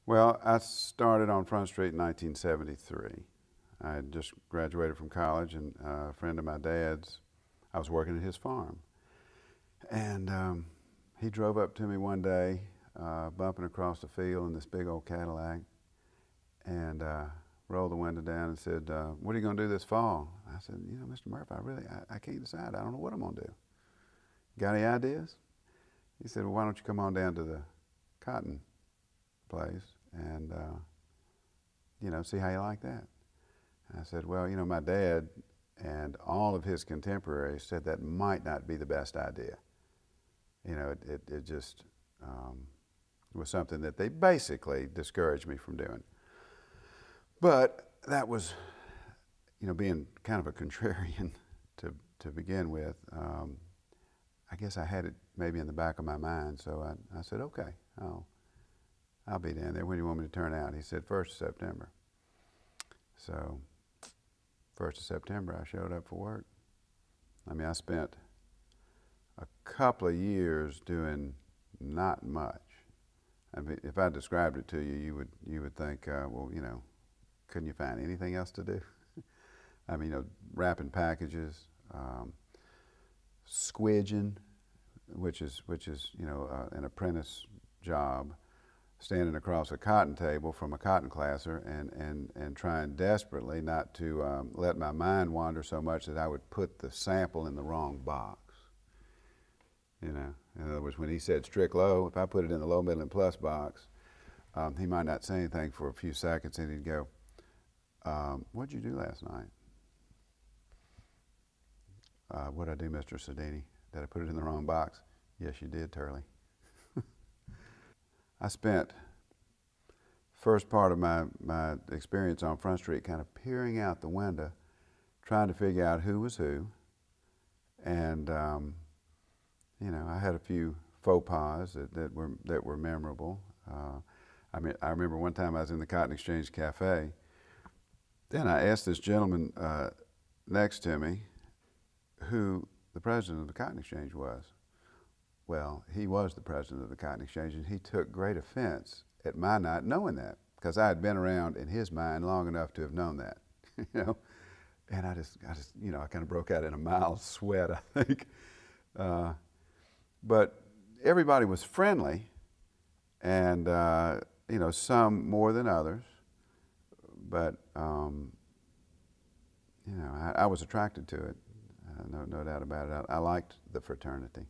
Well, I started on Front Street in 1973. I had just graduated from college, and a friend of my dad's, I was working at his farm. And he drove up to me one day, bumping across the field in this big old Cadillac, and rolled the window down and said, "What are you going to do this fall?" I said, Mr. Murphy, I can't decide. I don't know what I'm going to do. Got any ideas? He said, "Well, why don't you come on down to the cotton place and see how you like that." And I said, "Well, my dad and all of his contemporaries said that might not be the best idea. It just was something that they basically discouraged me from doing." But that was, being kind of a contrarian to begin with. I guess I had it maybe in the back of my mind, so I said, "Okay, I'll be down there. When do you want me to turn out?" He said, "1st of September." So 1st of September, I showed up for work. I spent a couple of years doing not much. If I described it to you, you would think, well, couldn't you find anything else to do? Wrapping packages, squidging, which is an apprentice job, standing across a cotton table from a cotton classer and trying desperately not to let my mind wander so much that I would put the sample in the wrong box. In other words, when he said strict low, if I put it in the low, middle, and plus box, he might not say anything for a few seconds, and he'd go, "What'd you do last night?" "What'd I do, Mr. Sedini? Did I put it in the wrong box?" "Yes, you did, Turley." I spent first part of my experience on Front Street kind of peering out the window, trying to figure out who was who. And, I had a few faux pas that were memorable. I remember one time I was in the Cotton Exchange Cafe, and I asked this gentleman next to me who the president of the Cotton Exchange was. Well, he was the president of the Cotton Exchange, and he took great offense at my not knowing that, because I had been around in his mind long enough to have known that, And I kind of broke out in a mild sweat, I think. But everybody was friendly, and some more than others. But I was attracted to it, no doubt about it. I liked the fraternity.